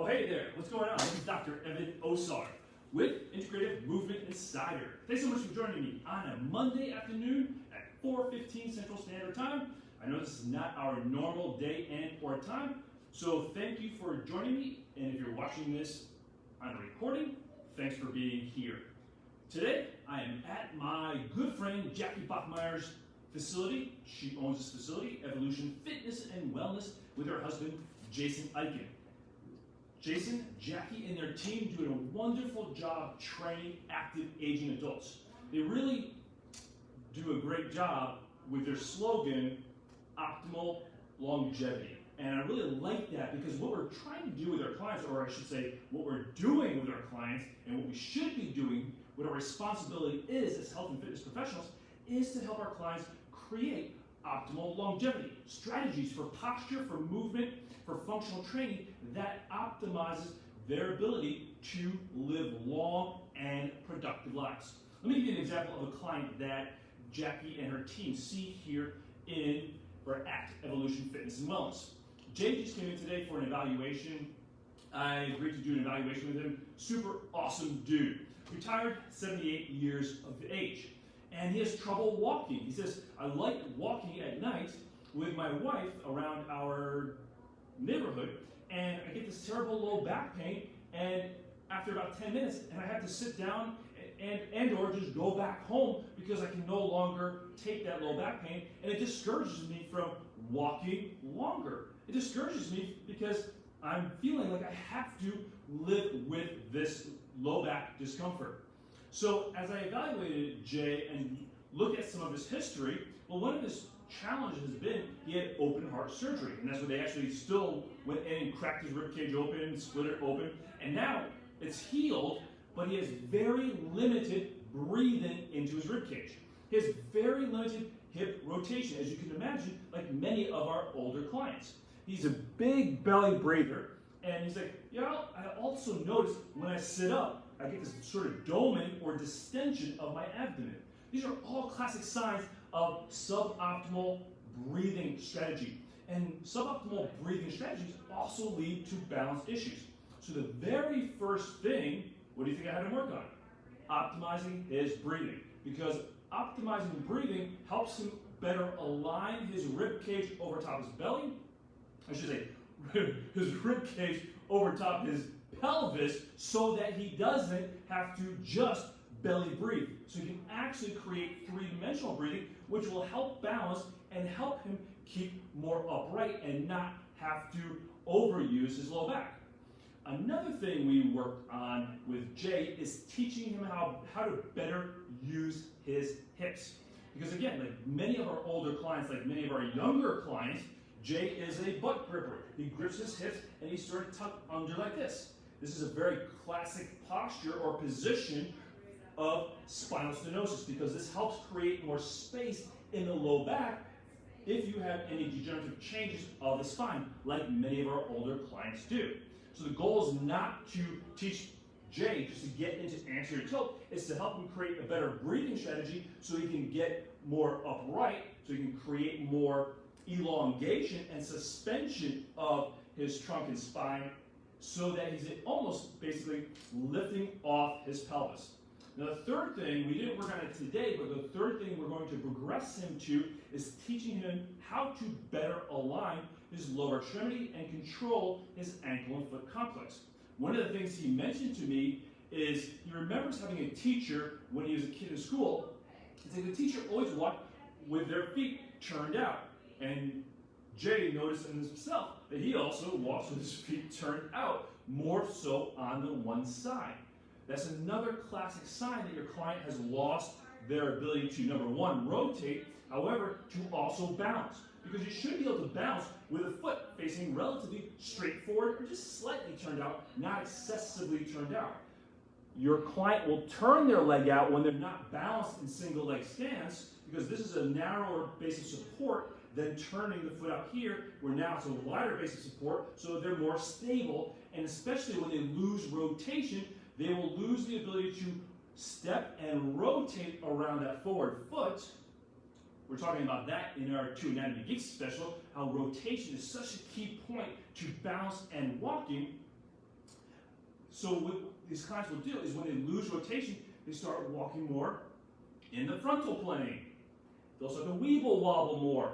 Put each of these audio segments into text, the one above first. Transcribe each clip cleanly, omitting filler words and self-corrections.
Oh, hey there, what's going on? This is Dr. Evan Osar with Integrative Movement Insider. Thanks so much for joining me on a Monday afternoon at 4:15 Central Standard Time. I know this is not our normal day and or time, so thank you for joining me. And if you're watching this on a recording, thanks for being here. Today, I am at my good friend Jackie Bachmeier's facility. She owns this facility, Evolution Fitness and Wellness, with her husband, Jason Eichen. Jason, Jackie, and their team doing a wonderful job training active aging adults. They really do a great job with their slogan, optimal longevity. And I really like that because what we're trying to do with our clients, or I should say, what we're doing with our clients and what we should be doing, what our responsibility is as health and fitness professionals, is to help our clients create optimal longevity, strategies for posture, for movement, for functional training that optimizes their ability to live long and productive lives. Let me give you an example of a client that Jackie and her team see here at Evolution Fitness and Wellness. Jay just came in today for an evaluation. I agreed to do an evaluation with him. Super awesome dude. Retired, 78 years of age. And he has trouble walking. He says, I like walking at night with my wife around our neighborhood, and I get this terrible low back pain, and after about 10 minutes, and I have to sit down and or just go back home because I can no longer take that low back pain, and it discourages me from walking longer. It discourages me because I'm feeling like I have to live with this low back discomfort. So as I evaluated Jay and looked at some of his history, well, one of his challenges has been he had open heart surgery, and that's where they actually still went in and cracked his rib cage open, split it open, and now it's healed, but he has very limited breathing into his rib cage. He has very limited hip rotation, as you can imagine, like many of our older clients. He's a big belly breather, and he's like, I also notice when I sit up, I get this sort of dolman or distension of my abdomen. These are all classic signs of suboptimal breathing strategy. And suboptimal breathing strategies also lead to balance issues. So the very first thing, what do you think I had him work on? Optimizing his breathing. Because optimizing breathing helps him better align his rib cage over top his belly. I should say, his rib cage over top his pelvis, so that he doesn't have to just belly breathe. So he can actually create three-dimensional breathing, which will help balance and help him keep more upright and not have to overuse his low back. Another thing we worked on with Jay is teaching him how to better use his hips. Because again, like many of our older clients, like many of our younger clients, Jay is a butt gripper. He grips his hips and he's sort of tucked under like this. This is a very classic posture or position of spinal stenosis because this helps create more space in the low back if you have any degenerative changes of the spine, like many of our older clients do. So the goal is not to teach Jay just to get into anterior tilt, it's to help him create a better breathing strategy so he can get more upright, so he can create more elongation and suspension of his trunk and spine, so that he's almost basically lifting off his pelvis. Now the third thing, we didn't work on it today, but the third thing we're going to progress him to is teaching him how to better align his lower extremity and control his ankle and foot complex. One of the things he mentioned to me is he remembers having a teacher when he was a kid in school. He said the teacher always walked with their feet turned out. And Jay noticed in himself that he also walks with his feet turned out, more so on the one side. That's another classic sign that your client has lost their ability to, number one, rotate, however, to also bounce. Because you should be able to bounce with a foot facing relatively straight forward or just slightly turned out, not excessively turned out. Your client will turn their leg out when they're not balanced in single leg stance, because this is a narrower base of support than turning the foot out here, where now it's a wider base of support, so they're more stable, and especially when they lose rotation, they will lose the ability to step and rotate around that forward foot. We're talking about that in our Two Anatomy Geeks special, how rotation is such a key point to balance and walking. So what these clients will do is when they lose rotation, they start walking more in the frontal plane. They'll start to weeble wobble more.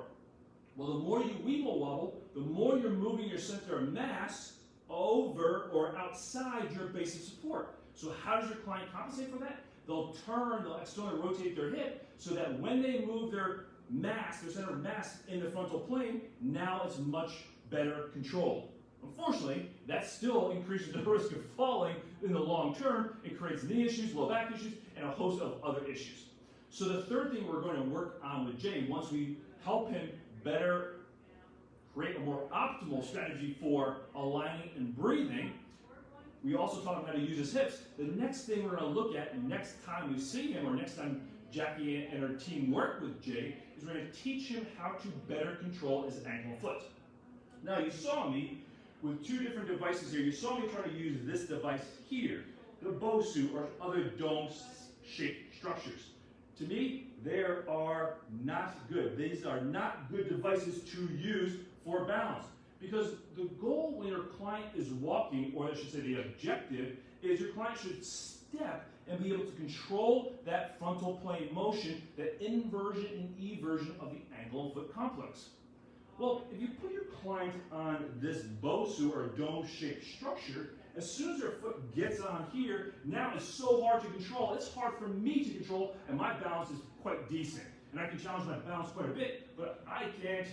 Well, the more you weeble wobble, the more you're moving your center of mass over or outside your base of support. So how does your client compensate for that? They'll externally rotate their hip so that when they move their mass, their center of mass in the frontal plane, now it's much better controlled. Unfortunately, that still increases the risk of falling in the long term. It creates knee issues, low back issues, and a host of other issues. So the third thing we're going to work on with Jay, once we help him better create a more optimal strategy for aligning and breathing, we also taught him how to use his hips. The next thing we're going to look at next time we see him, or next time Jackie and her team work with Jay, is we're going to teach him how to better control his ankle and foot. Now, you saw me with two different devices here. You saw me try to use this device here, the BOSU, or other dome-shaped structures. To me, they are not good. These are not good devices to use for balance. Because the goal when your client is walking, or I should say the objective, is your client should step and be able to control that frontal plane motion, that inversion and eversion of the ankle and foot complex. Well, if you put your client on this BOSU or dome-shaped structure, as soon as their foot gets on here, now it's so hard to control. It's hard for me to control, and my balance is quite decent. And I can challenge my balance quite a bit, but I can't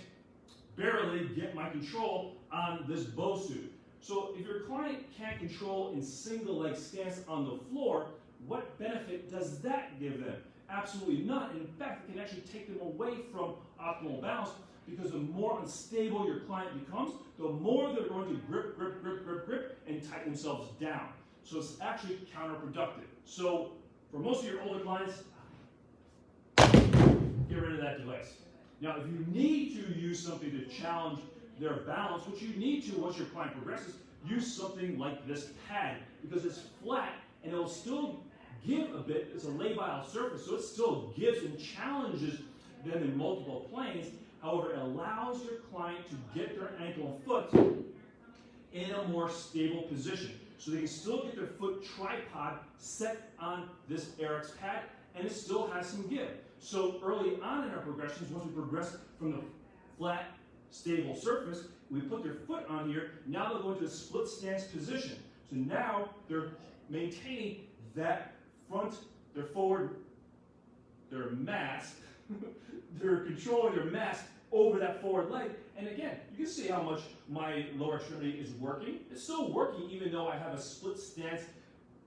barely get my control on this BOSU. So if your client can't control in single leg stance on the floor, what benefit does that give them? Absolutely none. In fact, it can actually take them away from optimal balance, because the more unstable your client becomes, the more they're going to grip, grip, grip, grip, grip, and tighten themselves down. So it's actually counterproductive. So for most of your older clients, get rid of that device. Now, if you need to use something to challenge their balance, which you need to once your client progresses, use something like this pad, because it's flat and it will still give a bit. It's a labile surface, so it still gives and challenges them in multiple planes. However, it allows your client to get their ankle and foot in a more stable position. So they can still get their foot tripod set on this RX pad, and it still has some give. So early on in our progressions, once we progress from the flat, stable surface, we put their foot on here. Now they'll go into a split stance position. So now they're maintaining that front, their forward, their mass, they're controlling their mass over that forward leg. And again, you can see how much my lower extremity is working. It's still working even though I have a split stance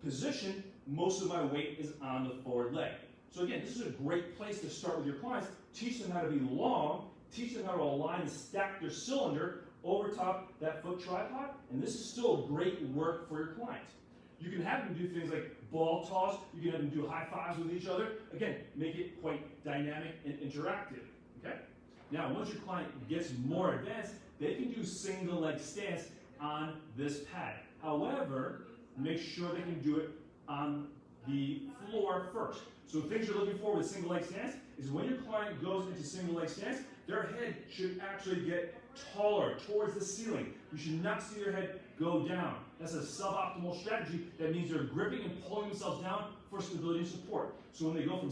position. Most of my weight is on the forward leg. So again, this is a great place to start with your clients. Teach them how to be long, teach them how to align and stack their cylinder over top that foot tripod, and this is still great work for your client. You can have them do things like ball toss, you can have them do high fives with each other. Again, make it quite dynamic and interactive, okay? Now, once your client gets more advanced, they can do single leg stance on this pad. However, make sure they can do it on the floor first. So things you're looking for with single leg stance is when your client goes into single leg stance, their head should actually get taller towards the ceiling. You should not see their head go down. That's a suboptimal strategy. That means they're gripping and pulling themselves down for stability and support. So when they go from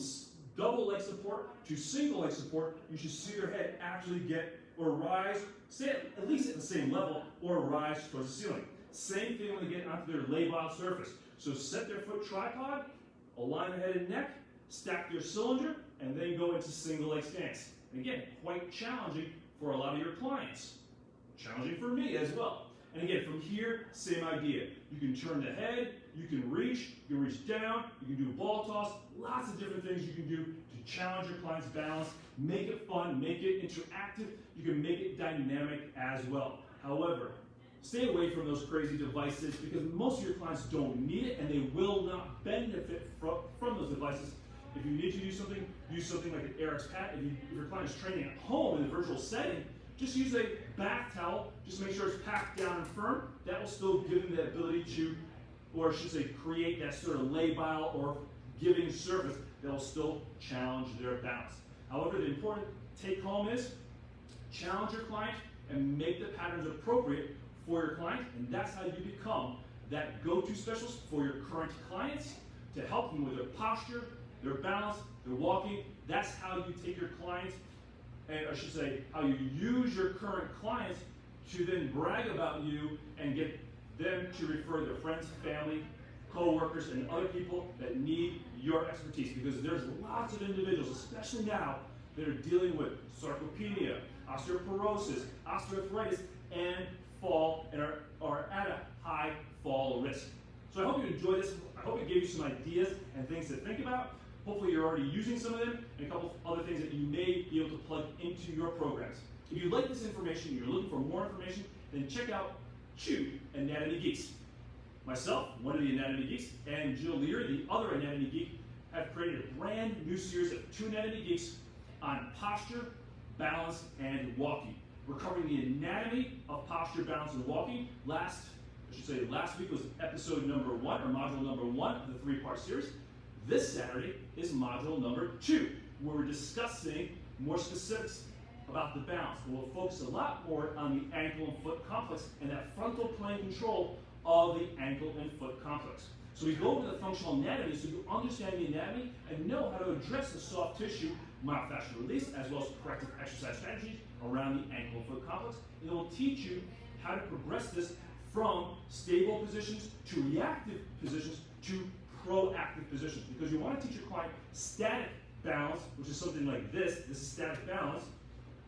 double leg support to single leg support, you should see their head actually get or rise, stay at least at the same level, or rise towards the ceiling. Same thing when they get onto their labile surface. So set their foot tripod, align their head and neck, stack their cylinder, and then go into single leg stance. Again, quite challenging for a lot of your clients. Challenging for me as well. And again, from here, same idea. You can turn the head, you can reach down, you can do a ball toss, lots of different things you can do to challenge your client's balance, make it fun, make it interactive, you can make it dynamic as well. However, stay away from those crazy devices because most of your clients don't need it and they will not benefit from those devices. If you need to use something like an RX pad. If your client is training at home in a virtual setting, just use a bath towel, just make sure it's packed down and firm. That will still give them the ability to, or I should say, create that sort of labile or giving surface that will still challenge their balance. However, the important take home is challenge your client and make the patterns appropriate for your client, and that's how you become that go-to specialist for your current clients to help them with their posture, their balance, their walking. That's how you take your clients, and I should say, how you use your current clients to then brag about you and get them to refer their friends, family, co-workers, and other people that need your expertise, because there's lots of individuals, especially now, that are dealing with sarcopenia, osteoporosis, osteoarthritis, and fall, and are at a high fall risk. So I hope you enjoyed this. I hope it gave you some ideas and things to think about. Hopefully you're already using some of them, and a couple of other things that you may be able to plug into your programs. If you like this information, you're looking for more information, then check out Two Anatomy Geeks. Myself, one of the Anatomy Geeks, and Jill Leary, the other Anatomy Geek, have created a brand new series of Two Anatomy Geeks on posture, balance, and walking. We're covering the anatomy of posture, balance, and walking. Last week was episode number 1, or module number 1 of the 3-part series. This Saturday is module number 2, where we're discussing more specifics about the balance. We'll focus a lot more on the ankle and foot complex and that frontal plane control of the ankle and foot complex. So we go over the functional anatomy so you understand the anatomy and know how to address the soft tissue myofascial release, as well as corrective exercise strategies around the ankle and foot complex. And it will teach you how to progress this from stable positions to reactive positions to proactive positions, because you want to teach your client static balance, which is something like this. This is static balance.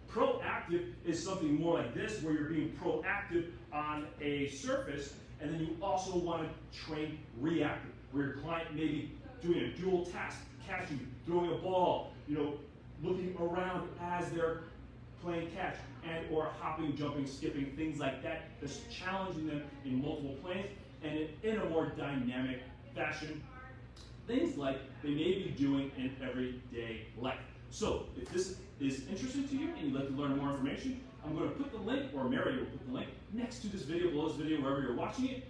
Proactive is something more like this, where you're being proactive on a surface, and then you also want to train reactive, where your client may be doing a dual task, catching, throwing a ball, looking around as they're playing catch, and or hopping, jumping, skipping, things like that, that's challenging them in multiple planes and in a more dynamic fashion, things like they may be doing in everyday life. So if this is interesting to you and you'd like to learn more information, I'm going to put the link, or Mary will put the link, next to this video, below this video, wherever you're watching it.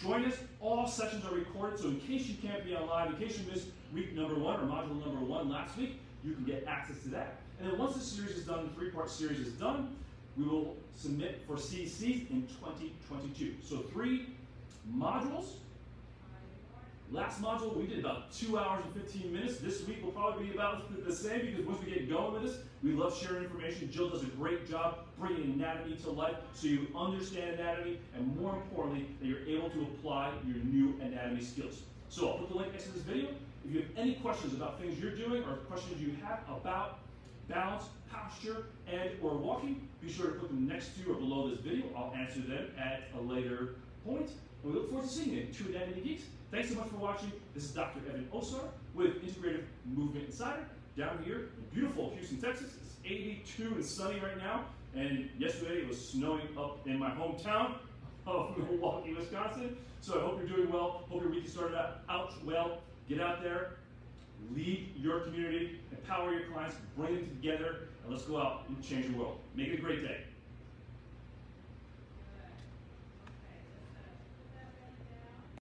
Join us. All sessions are recorded, so in case you can't be on live, in case you missed week number 1 or module number 1 last week, you can get access to that. And then once the series is done, the 3-part series is done, we will submit for CCs in 2022. So 3 modules. Last module, we did about 2 hours and 15 minutes. This week will probably be about the same, because once we get going with this, we love sharing information. Jill does a great job bringing anatomy to life so you understand anatomy, and more importantly, that you're able to apply your new anatomy skills. So I'll put the link next to this video. If you have any questions about things you're doing or questions you have about balance, posture, and or walking, be sure to put them next to or below this video. I'll answer them at a later point. And we look forward to seeing you in Two Anatomy Geeks. Thanks so much for watching. This is Dr. Evan Osar with Integrative Movement Insider down here in beautiful Houston, Texas. It's 82 and sunny right now. And yesterday it was snowing up in my hometown of Milwaukee, Wisconsin. So I hope you're doing well. Hope your week started out well. Get out there, lead your community, empower your clients, bring them together, and let's go out and change the world. Make it a great day.